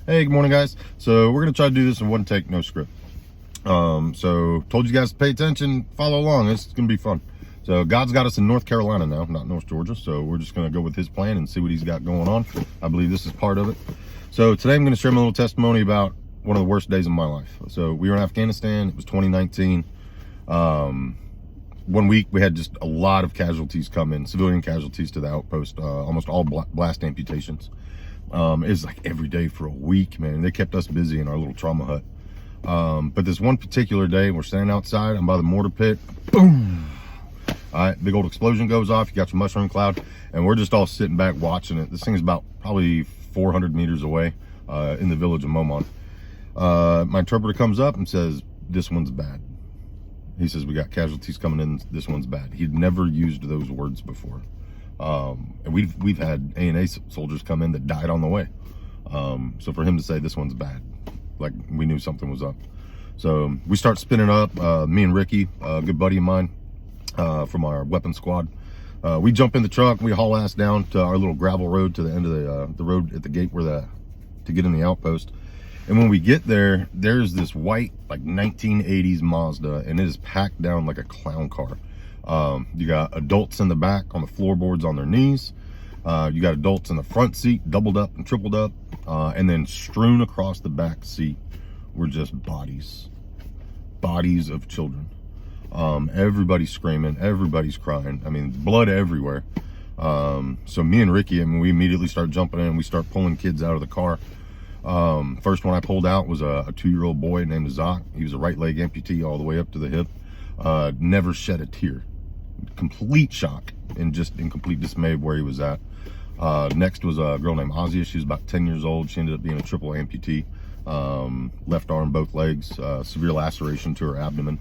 Hey, good morning, guys. So we're gonna try to do this in one take, no script. So told you guys to pay attention, follow along. It's gonna be fun. So God's got us in North Carolina now, not North Georgia. So we're just gonna go with his plan and see what he's got going on. I believe this is part of it. So today I'm gonna share my little testimony about one of the worst days of my life. So we were in Afghanistan. It was 2019. 1 week we had just a lot of casualties come in, civilian casualties to the outpost. Almost all blast amputations. It was like every day for a week, man. They kept us busy in our little trauma hut. But this one particular day, we're standing outside. I'm by the mortar pit. Boom! All right, big old explosion goes off. You got your mushroom cloud, and we're just all sitting back watching it. This thing is about probably 400 meters away in the village of Mohmand. My interpreter comes up and says, "This one's bad." He says, "We got casualties coming in. This one's bad." He'd never used those words before. And we've had A&A soldiers come in that died on the way. So for him to say this one's bad, like we knew something was up. So we start spinning up, me and Ricky, a good buddy of mine, from our weapons squad. We jump in the truck, we haul ass down to our little gravel road to the end of the road at the gate to get in the outpost. And when we get there, there's this white, like 1980s Mazda, and it is packed down like a clown car. You got adults in the back on the floorboards on their knees. You got adults in the front seat, doubled up and tripled up. And then strewn across the back seat were just bodies of children. Everybody's screaming, everybody's crying. I mean, blood everywhere. So me and Ricky, we immediately start jumping in. We start pulling kids out of the car. First one I pulled out was a 2-year-old boy named Zach. He was a right leg amputee all the way up to the hip. Never shed a tear. Complete shock and just in complete dismay of where he was at. Next was a girl named Ozzy. She was about 10 years old. She ended up being a triple amputee. Left arm, both legs, severe laceration to her abdomen.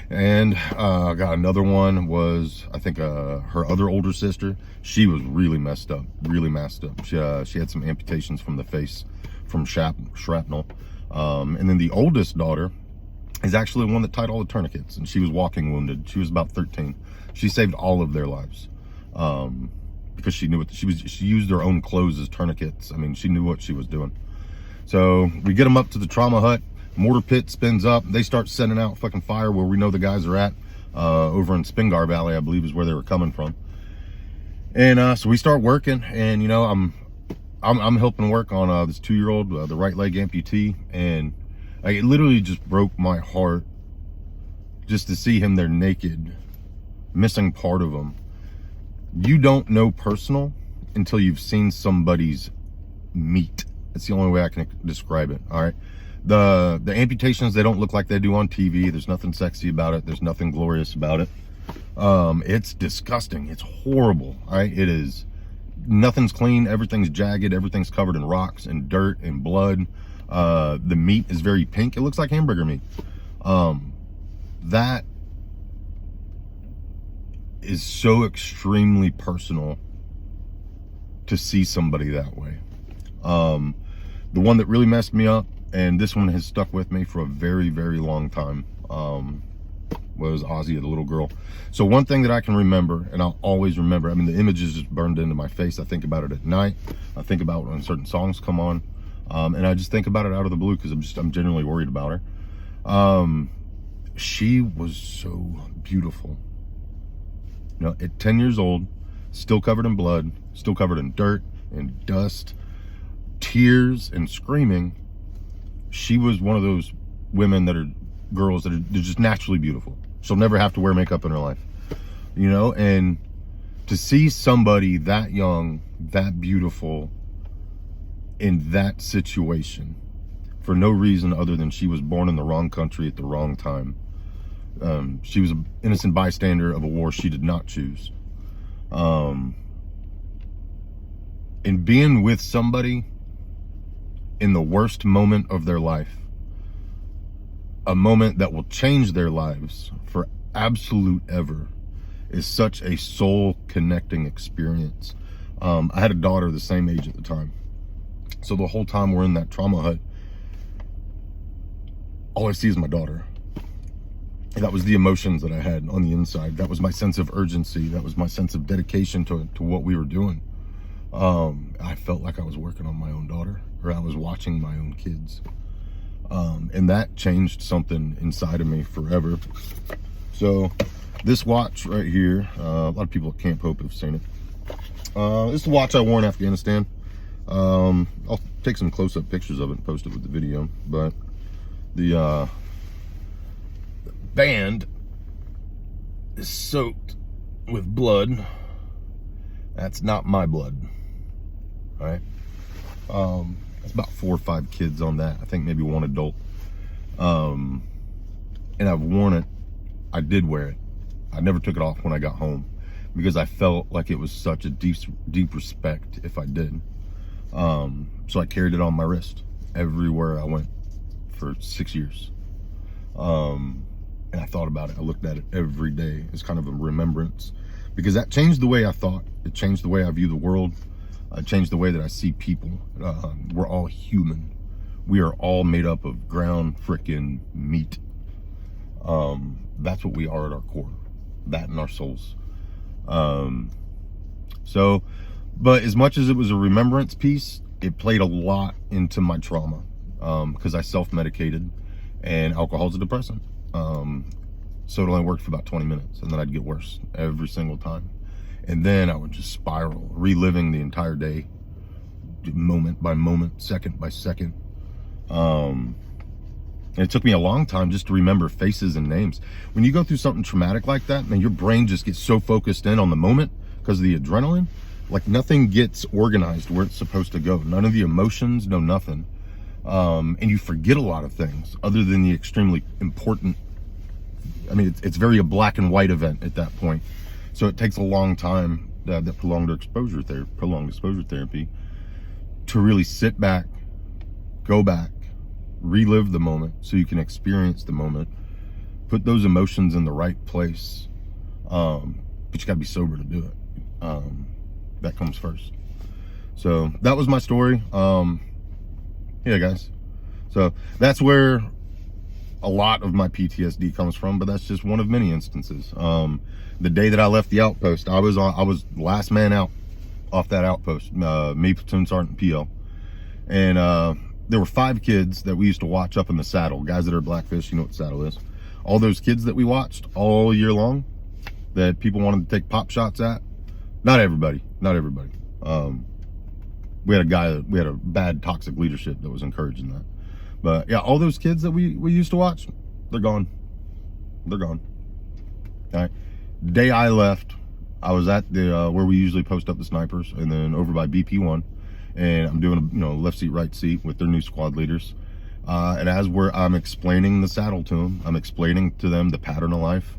And got another one was, I think, her other older sister. She was really messed up. She had some amputations from the face from shrapnel. And then the oldest daughter is actually the one that tied all the tourniquets, and she was walking wounded. She was about 13. She saved all of their lives because she knew what she used her own clothes as tourniquets. I mean, she knew what she was doing. So we get them up to the trauma hut. Mortar pit spins up. They start sending out fucking fire where we know the guys are at, over in Spingar Valley, I believe is where they were coming from. And so we start working, and you know, I'm helping work on this 2-year-old, the right leg amputee, and it literally just broke my heart just to see him there naked, missing part of him. You don't know personal until you've seen somebody's meat. That's the only way I can describe it. All right. The amputations, they don't look like they do on TV. There's nothing sexy about it. There's nothing glorious about it. It's disgusting. It's horrible. All right. It is. Nothing's clean. Everything's jagged. Everything's covered in rocks and dirt and blood. The meat is very pink. It looks like hamburger meat. That is so extremely personal to see somebody that way. The one that really messed me up, and this one has stuck with me for a very, very long time, was Ozzy, the little girl. So one thing that I can remember, and I'll always remember, I mean, the image is just burned into my face. I think about it at night. I think about when certain songs come on. And I just think about it out of the blue because I'm genuinely worried about her. She was so beautiful. You know, at 10 years old, still covered in blood, still covered in dirt and dust, tears and screaming. She was one of those women that are girls that are just naturally beautiful. She'll never have to wear makeup in her life, you know, and to see somebody that young, that beautiful, in that situation for no reason other than she was born in the wrong country at the wrong time. She was an innocent bystander of a war she did not choose. And being with somebody in the worst moment of their life, a moment that will change their lives for absolute ever, is such a soul connecting experience. I had a daughter the same age at the time. So the whole time we're in that trauma hut, all I see is my daughter. And that was the emotions that I had on the inside. That was my sense of urgency. That was my sense of dedication to what we were doing. I felt like I was working on my own daughter, or I was watching my own kids. And that changed something inside of me forever. So this watch right here, a lot of people at Camp Hope have seen it. This is the watch I wore in Afghanistan. I'll take some close-up pictures of it and post it with the video, but the band is soaked with blood. That's not my blood. All right. It's about 4 or 5 kids on that. I think maybe 1 adult. And I've worn it. I did wear it. I never took it off when I got home because I felt like it was such a deep respect if I did. So I carried it on my wrist everywhere I went for 6 years. And I thought about it. I looked at it every day as kind of a remembrance, because that changed the way I thought. It changed the way I view the world. It changed the way that I see people. We're all human. We are all made up of ground frickin' meat. That's what we are at our core. That and our souls. But as much as it was a remembrance piece, it played a lot into my trauma, because I self-medicated, and alcohol's a depressant. So it only worked for about 20 minutes, and then I'd get worse every single time. And then I would just spiral, reliving the entire day, moment by moment, second by second. And it took me a long time just to remember faces and names. When you go through something traumatic like that, man, your brain just gets so focused in on the moment because of the adrenaline, like nothing gets organized where it's supposed to go. None of the emotions, no nothing. And you forget a lot of things other than the extremely important. I mean, it's very a black and white event at that point. So it takes a long time, that prolonged exposure therapy, to really sit back, go back, relive the moment so you can experience the moment, put those emotions in the right place. But you gotta be sober to do it. That comes first. So that was my story. Yeah, guys. So that's where a lot of my PTSD comes from, but that's just one of many instances. The day that I left the outpost, I was last man out off that outpost, me, platoon sergeant, PL. And there were 5 kids that we used to watch up in the saddle. Guys that are Blackfish, you know what the saddle is. All those kids that we watched all year long that people wanted to take pop shots at, not everybody. We had a bad toxic leadership that was encouraging that. But yeah, all those kids that we used to watch, they're gone. All right. Day I left, I was at the where we usually post up the snipers, and then over by BP1, and I'm doing a left seat, right seat with their new squad leaders. And as I'm explaining the saddle to them, I'm explaining to them the pattern of life.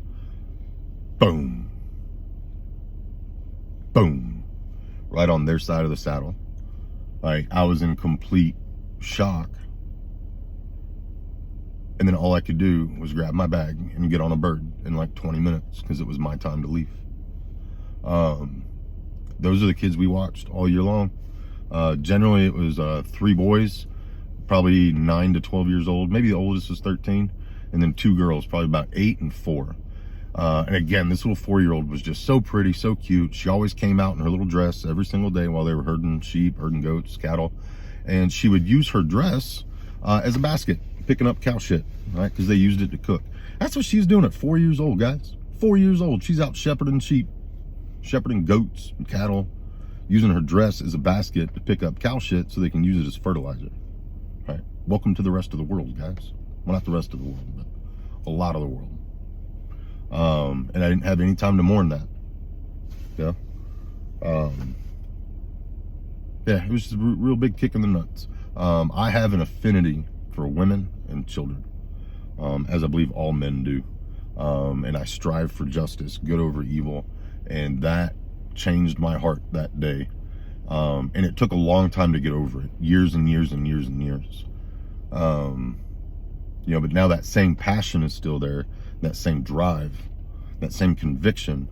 Boom, boom, right on their side of the saddle. Like, I was in complete shock. And then all I could do was grab my bag and get on a bird in like 20 minutes because it was my time to leave. Those are the kids we watched all year long. Generally, it was 3 boys, probably 9 to 12 years old. Maybe the oldest was 13. And then 2 girls, probably about 8 and 4. And again, this little 4-year-old was just so pretty, so cute. She always came out in her little dress every single day while they were herding sheep, herding goats, cattle. And she would use her dress as a basket, picking up cow shit, right? Because they used it to cook. That's what she's doing at 4 years old, guys. 4 years old. She's out shepherding sheep, shepherding goats and cattle, using her dress as a basket to pick up cow shit so they can use it as fertilizer. Right? Welcome to the rest of the world, guys. Well, not the rest of the world, but a lot of the world. And I didn't have any time to mourn that. Yeah. Yeah, it was just a real big kick in the nuts. I have an affinity for women and children, as I believe all men do. And I strive for justice, good over evil. And that changed my heart that day. And it took a long time to get over it. Years and years and years and years. But now that same passion is still there, that same drive, that same conviction,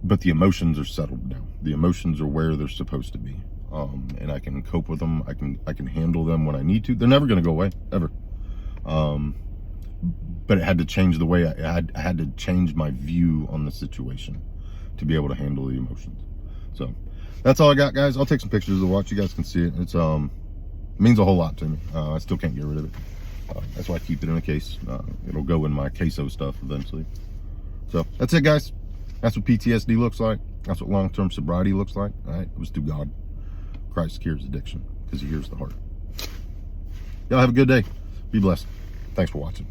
but the emotions are settled now. The emotions are where they're supposed to be. And I can cope with them. I can handle them when I need to. They're never going to go away, ever. But it had to change the way I had to change my view on the situation to be able to handle the emotions. So that's all I got, guys. I'll take some pictures of the watch. You guys can see it. It's means a whole lot to me. I still can't get rid of it. That's why I keep it in a case. It'll go in my queso stuff eventually. So that's it, guys. That's what PTSD looks like. That's what long-term sobriety looks like. All right, it was through God. Christ cures addiction because he hears the heart. Y'all have a good day. Be blessed. Thanks for watching.